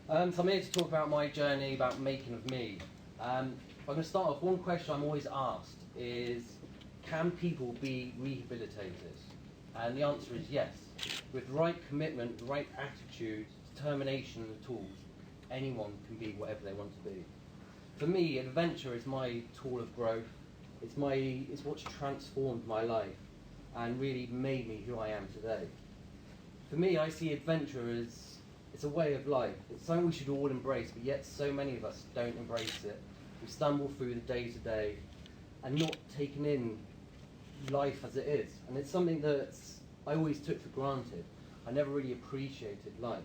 So I'm here to talk about my journey, about making of me. I'm going to start off, one question I'm always asked is, can people be rehabilitated? And the answer is yes. With the right commitment, the right attitude, determination and the tools, anyone can be whatever they want to be. For me, adventure is my tool of growth. It's what's transformed my life and really made me who I am today. For me, I see adventure as it's a way of life. It's something we should all embrace, but yet so many of us don't embrace it. We stumble through the day-to-day and not taking in life as it is. And it's something that I always took for granted. I never really appreciated life.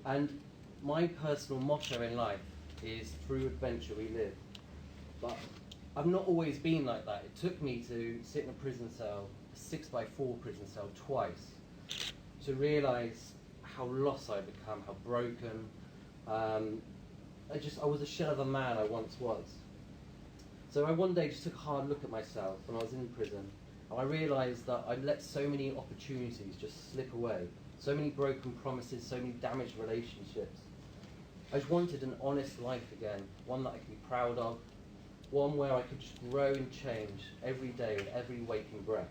And my personal motto in life is, through adventure we live. But I've not always been like that. It took me to sit in a prison cell, a 6x4 prison cell, twice, to realise how lost I'd become, how broken. I was a shell of the man I once was. So I one day just took a hard look at myself when I was in prison, and I realised that I'd let so many opportunities just slip away, so many broken promises, so many damaged relationships. I just wanted an honest life again, one that I could be proud of, one where I could just grow and change every day with every waking breath.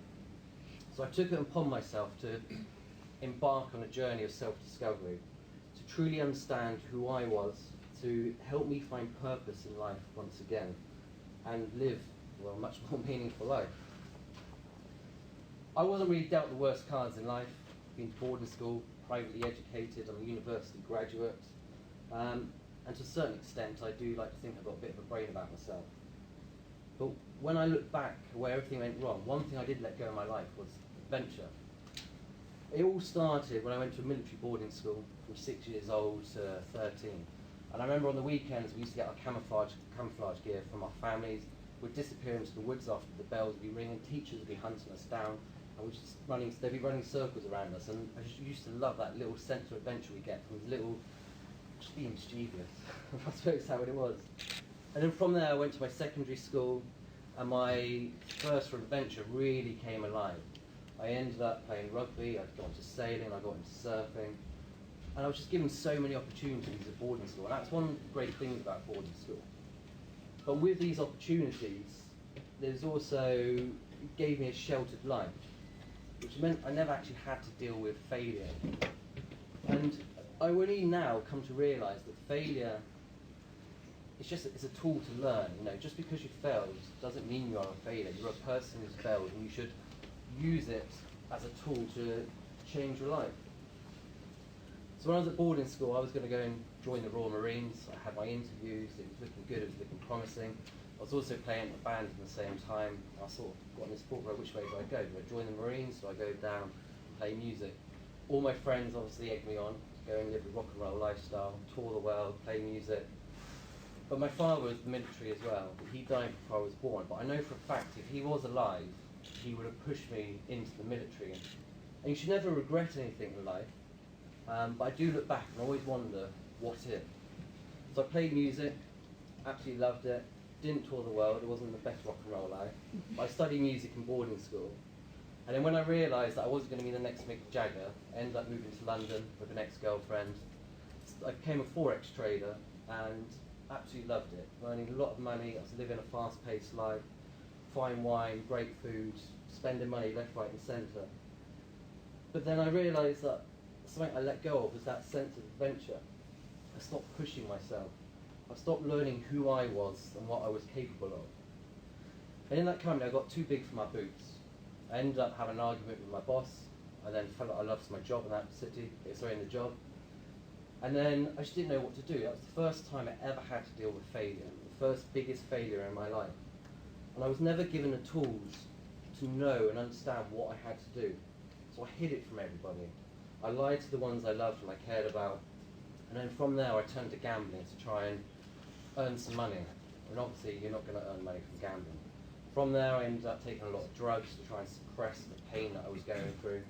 So I took it upon myself to embark on a journey of self-discovery, to truly understand who I was, to help me find purpose in life once again, and live, well, a much more meaningful life. I wasn't really dealt the worst cards in life. Been to boarding school, privately educated, I'm a university graduate, and to a certain extent I do like to think I've got a bit of a brain about myself. But when I look back where everything went wrong, one thing I did let go in my life was adventure. It all started when I went to a military boarding school from 6 years old to 13. And I remember on the weekends we used to get our camouflage gear from our families. We'd disappear into the woods after the bells would be ringing, teachers would be hunting us down, and they'd be running circles around us. And I just used to love that little sense of adventure we get from just being mischievous. I suppose how it was. And then from there I went to my secondary school, and my thirst for adventure really came alive. I ended up playing rugby, I got into sailing, I got into surfing, and I was just given so many opportunities at boarding school, and that's one of the great things about boarding school. But with these opportunities, there's also, it gave me a sheltered life, which meant I never actually had to deal with failure. And I really now come to realise that failure, it's a tool to learn. You know, just because you failed doesn't mean you are a failure. You're a person who's failed, and you should use it as a tool to change your life. So when I was at boarding school, I was going to go and join the Royal Marines. I had my interviews, it was looking good, it was looking promising. I was also playing in the band at the same time. I sort of got on this thought, well, which way do I go? Do I join the Marines? Do I go down and play music? All my friends obviously egged me on to go and live a rock and roll lifestyle, tour the world, play music. But my father was the military as well. He died before I was born, but I know for a fact if he was alive, he would have pushed me into the military. And you should never regret anything in life, but I do look back and always wonder, what if? So I played music, absolutely loved it, didn't tour the world, it wasn't the best rock and roll life, but I studied music in boarding school. And then when I realised that I wasn't going to be the next Mick Jagger, I ended up moving to London with an ex-girlfriend. I became a Forex trader and absolutely loved it, earning a lot of money. I was living a fast-paced life, fine wine, great food, spending money left, right and centre. But then I realised that something I let go of was that sense of adventure. I stopped pushing myself. I stopped learning who I was and what I was capable of. And in that company I got too big for my boots. I ended up having an argument with my boss. I then felt like I lost my job in the job. And then I just didn't know what to do. That was the first time I ever had to deal with failure, the first biggest failure in my life. And I was never given the tools to know and understand what I had to do. So I hid it from everybody. I lied to the ones I loved and I cared about. And then from there I turned to gambling to try and earn some money. And obviously you're not going to earn money from gambling. From there I ended up taking a lot of drugs to try and suppress the pain that I was going through.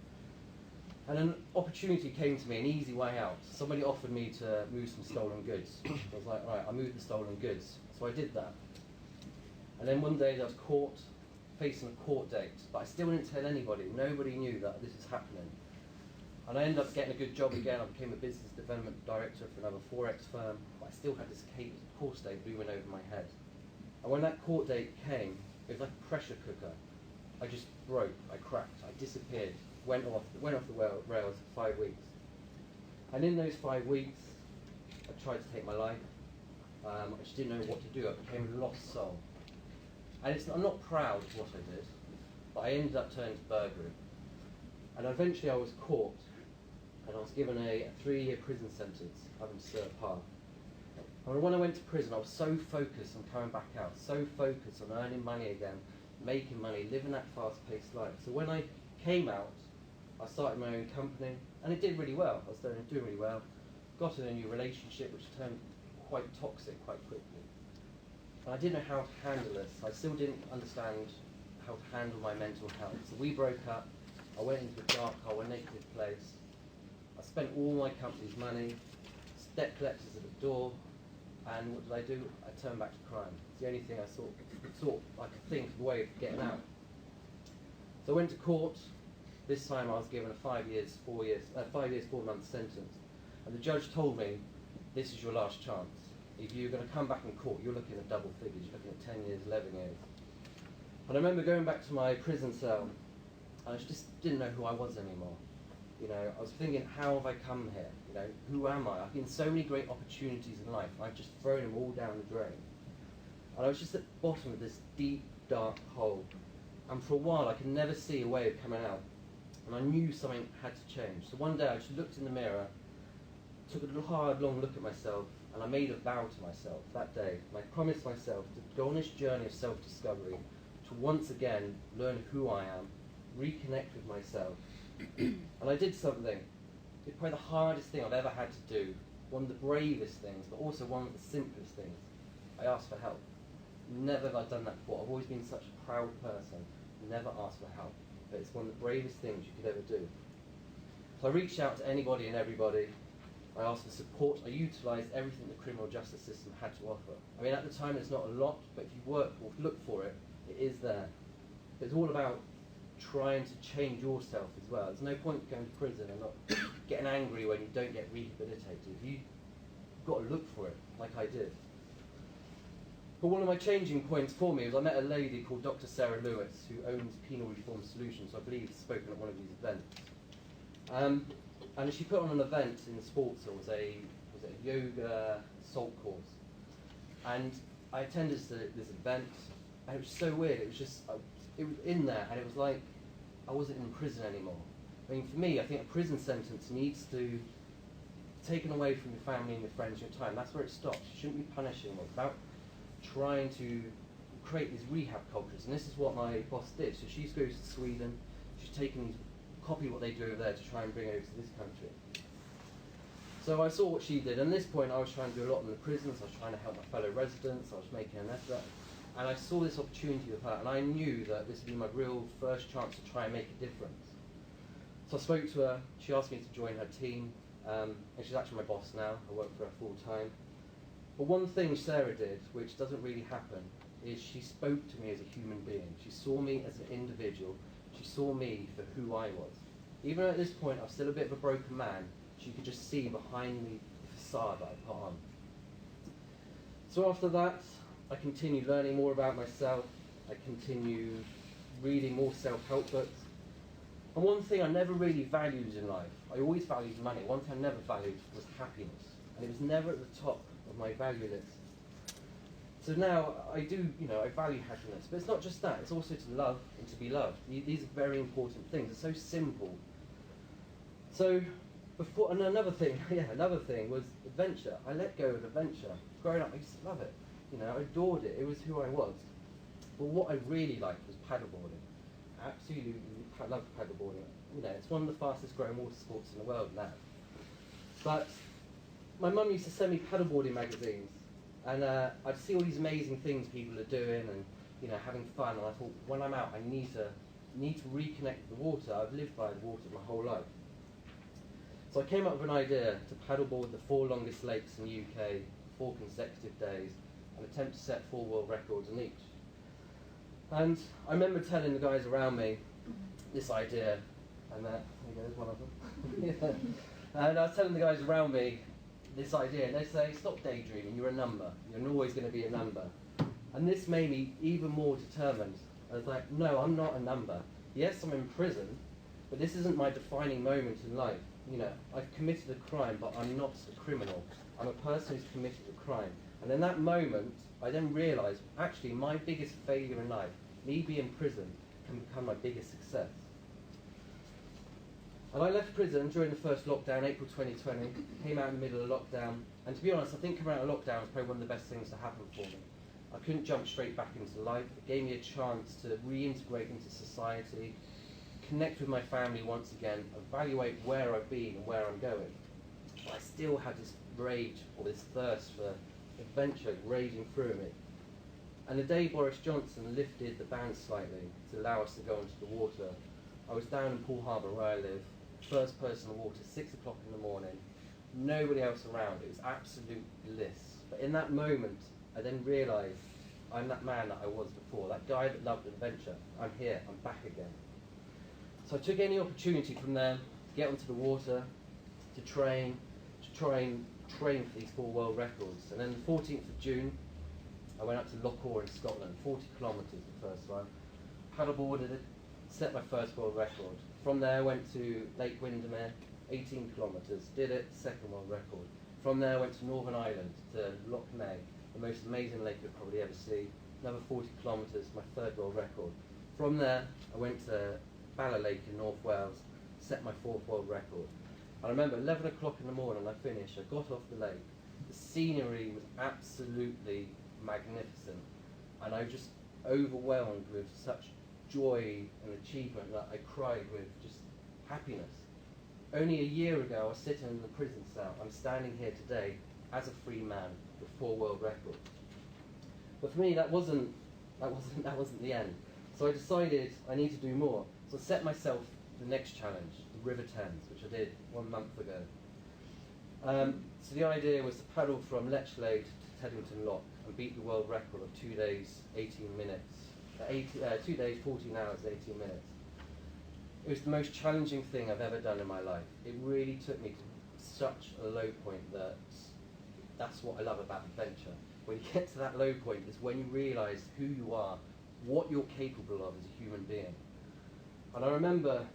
And an opportunity came to me, an easy way out. Somebody offered me to move some stolen goods. I was like, right, I'll move the stolen goods. So I did that. And then one day I was caught, facing a court date, but I still didn't tell anybody. Nobody knew that this was happening. And I ended up getting a good job again. I became a business development director for another Forex firm, but I still had this course date looming over my head. And when that court date came, it was like a pressure cooker. I just broke, I cracked, I disappeared, went off the rails for 5 weeks. And in those 5 weeks, I tried to take my life. I just didn't know what to do. I became a lost soul. And I'm not proud of what I did, but I ended up turning to burglary. And eventually I was caught, and I was given a 3-year prison sentence, having to serve half. And when I went to prison, I was so focused on coming back out, so focused on earning money again, making money, living that fast-paced life. So when I came out, I started my own company, and it did really well. I was doing really well. Got in a new relationship, which turned quite toxic quite quickly. And I didn't know how to handle this. I still didn't understand how to handle my mental health. So we broke up. I went into a dark hole, a negative place. I spent all my company's money, debt collectors at the door, and what did? I turned back to crime. It's the only thing I thought I could think of a way of getting out. So I went to court. This time I was given a 5 years, 4 month sentence. And the judge told me, this is your last chance. If you're going to come back in court, you're looking at double figures. You're looking at 10 years, 11 years. And I remember going back to my prison cell, and I just didn't know who I was anymore. You know, I was thinking, how have I come here? You know, who am I? I've been so many great opportunities in life, and I've just thrown them all down the drain. And I was just at the bottom of this deep, dark hole. And for a while, I could never see a way of coming out. And I knew something had to change. So one day, I just looked in the mirror, took a hard, long look at myself, and I made a vow to myself that day. And I promised myself to go on this journey of self-discovery, to once again learn who I am, reconnect with myself. And I did something. It's probably the hardest thing I've ever had to do, one of the bravest things, but also one of the simplest things. I asked for help. Never have I done that before. I've always been such a proud person, never asked for help. But it's one of the bravest things you could ever do. So I reached out to anybody and everybody. I asked for support. I utilised everything the criminal justice system had to offer. I mean, at the time it's not a lot, but if you work or look for it, it is there. It's all about trying to change yourself as well. There's no point going to prison and not getting angry when you don't get rehabilitated. You've got to look for it, like I did. But one of my changing points for me was I met a lady called Dr. Sarah Lewis, who owns Penal Reform Solutions, so I believe has spoken at one of these events. And she put on an event in sports. It was a yoga salt course. And I attended this event, and it was so weird. It was just, it was in there, and it was like I wasn't in prison anymore. I mean, for me, I think a prison sentence needs to be taken away from your family and your friends, your time. That's where it stops. You shouldn't be punishing them. It's about trying to create these rehab cultures, and this is what my boss did. So she goes to Sweden. She's taken copy what they do over there to try and bring over to this country. So I saw what she did, and at this point I was trying to do a lot in the prisons. I was trying to help my fellow residents. I was making an effort. And I saw this opportunity with her, and I knew that this would be my real first chance to try and make a difference. So I spoke to her. She asked me to join her team, and she's actually my boss now. I work for her full time. But one thing Sarah did, which doesn't really happen, is she spoke to me as a human being. She saw me as an individual. She saw me for who I was. Even at this point, I'm still a bit of a broken man. She could just see behind the facade that I put on. So after that, I continued learning more about myself. I continued reading more self-help books. And one thing I never really valued in life, I always valued money. One thing I never valued was happiness. And it was never at the top of my value list. So now I do, I value happiness. But it's not just that, it's also to love and to be loved. These are very important things. It's so simple. So another thing was adventure. I let go of adventure. Growing up, I used to love it. I adored it. It was who I was. But what I really liked was paddleboarding. I absolutely loved paddleboarding. It's one of the fastest growing water sports in the world now. But my mum used to send me paddleboarding magazines, and I'd see all these amazing things people are doing and having fun. And I thought, when I'm out, I need to reconnect with the water. I've lived by the water my whole life. So I came up with an idea to paddleboard the 4 longest lakes in the UK, 4 consecutive days, and attempt to set 4 world records in each. And I remember telling the guys around me this idea, And there you go, there's one of them. Yeah. And I was telling the guys around me this idea, and they say, stop daydreaming, you're a number. You're always going to be a number. And this made me even more determined. I was like, no, I'm not a number. Yes, I'm in prison, but this isn't my defining moment in life. You know, I've committed a crime, but I'm not a criminal. I'm a person who's committed a crime. And in that moment, I then realised, actually, my biggest failure in life, me being in prison, can become my biggest success. And I left prison during the first lockdown, April 2020, came out in the middle of lockdown, and to be honest, I think coming out of lockdown was probably one of the best things to happen for me. I couldn't jump straight back into life. It gave me a chance to reintegrate into society, connect with my family once again, evaluate where I've been and where I'm going. But I still had this rage, or this thirst for adventure raging through me. And the day Boris Johnson lifted the ban slightly to allow us to go into the water, I was down in Poole Harbour where I live, first person in the water, 6 o'clock in the morning, nobody else around. It was absolute bliss. But in that moment, I then realised I'm that man that I was before, that guy that loved adventure. I'm here, I'm back again. So I took any opportunity from there to get onto the water, to try and train for these 4 world records. And then the 14th of June, I went up to Loch Awe in Scotland, 40 kilometres the first time, paddleboarded it, set my first world record. From there I went to Lake Windermere, 18 kilometres, did it, second world record. From there I went to Northern Ireland, to Loch Ness, the most amazing lake you'll probably ever see, another 40 kilometres, my third world record. From there I went to Bala Lake in North Wales, set my 4th world record. I remember 11 o'clock in the morning I finished, I got off the lake, the scenery was absolutely magnificent, and I was just overwhelmed with such joy and achievement that I cried with just happiness. Only a year ago I was sitting in the prison cell. I'm standing here today as a free man with 4 world records. But for me that wasn't the end. So I decided I need to do more. So I set myself the next challenge, the River Thames, which I did 1 month ago. So the idea was to paddle from Lechlade to Teddington Lock and beat the world record of 2 days, 18 minutes. 2 days, 14 hours, 18 minutes. It was the most challenging thing I've ever done in my life. It really took me to such a low point that's what I love about adventure. When you get to that low point, it's when you realise who you are, what you're capable of as a human being. And I remember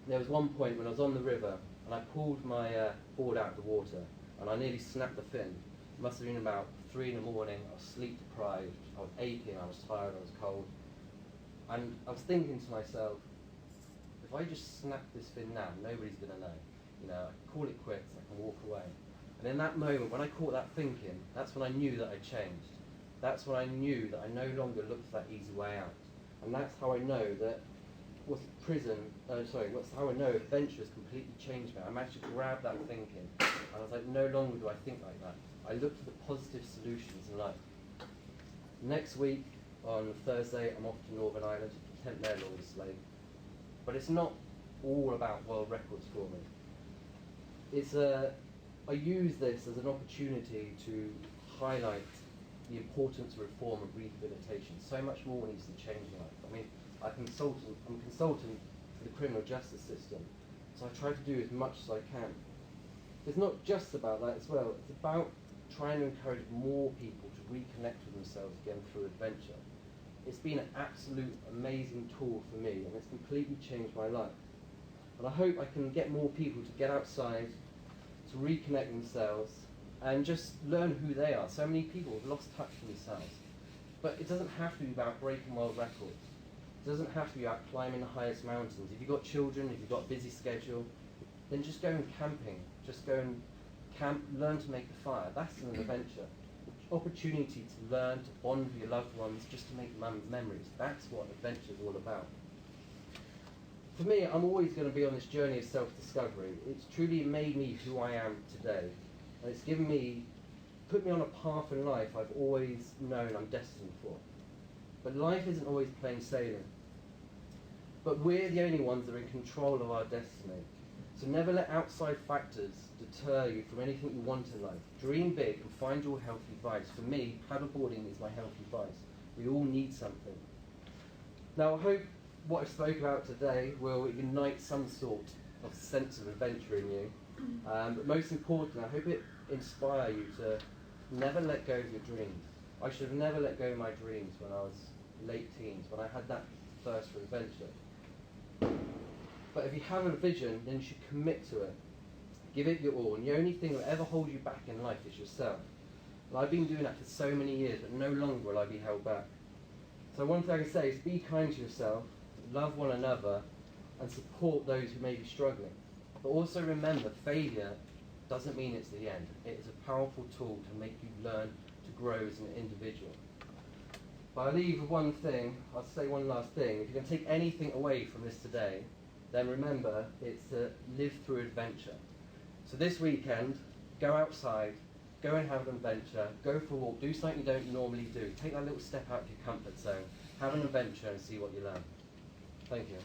there was one point when I was on the river and I pulled my board out of the water and I nearly snapped the fin. It must have been about 3 in the morning. I was sleep deprived, I was aching, I was tired, I was cold. And I was thinking to myself, if I just snap this fin now, nobody's going to know. You know, I can call it quits, I can walk away. And in that moment, when I caught that thinking, that's when I knew that I changed. That's when I knew that I no longer looked for that easy way out. And that's how I know that that's how I know adventure has completely changed me. I managed to grab that thinking, and I was like, no longer do I think like that. I look for the positive solutions in life. Next week, on Thursday, I'm off to Northern Ireland to attempt their Lord's Slave. But it's not all about world records for me. I use this as an opportunity to highlight the importance of reform and rehabilitation. So much more needs to change in life. I mean, I'm a consultant for the criminal justice system, so I try to do as much as I can. It's not just about that as well, it's about trying to encourage more people to reconnect with themselves again through adventure. It's been an absolute amazing tool for me, and it's completely changed my life. And I hope I can get more people to get outside, to reconnect themselves, and just learn who they are. So many people have lost touch with themselves. But it doesn't have to be about breaking world records. It doesn't have to be about climbing the highest mountains. If you've got children, if you've got a busy schedule, then just go and camping. Just go and camp, learn to make a fire. That's an adventure. Opportunity to learn, to bond with your loved ones, just to make memories. That's what adventure is all about. For me, I'm always going to be on this journey of self-discovery. It's truly made me who I am today. And it's put me on a path in life I've always known I'm destined for. But life isn't always plain sailing. But we're the only ones that are in control of our destiny. So never let outside factors deter you from anything you want in life. Dream big and find your healthy vice. For me, paddleboarding is my healthy vice. We all need something. Now I hope what I spoke about today will ignite some sort of sense of adventure in you. But most importantly, I hope it inspire you to never let go of your dreams. I should have never let go of my dreams when I was late teens, when I had that thirst for adventure. But if you have a vision, then you should commit to it. Give it your all, and the only thing that will ever hold you back in life is yourself. And I've been doing that for so many years, but no longer will I be held back. So one thing I can say is be kind to yourself, love one another, and support those who may be struggling. But also remember, failure doesn't mean it's the end. It is a powerful tool to make you learn to grow as an individual. But I'll leave with one thing, I'll say one last thing. If you can take anything away from this today, then remember it's to live through adventure. So this weekend, go outside, go and have an adventure, go for a walk, do something you don't normally do. Take that little step out of your comfort zone, have an adventure and see what you learn. Thank you.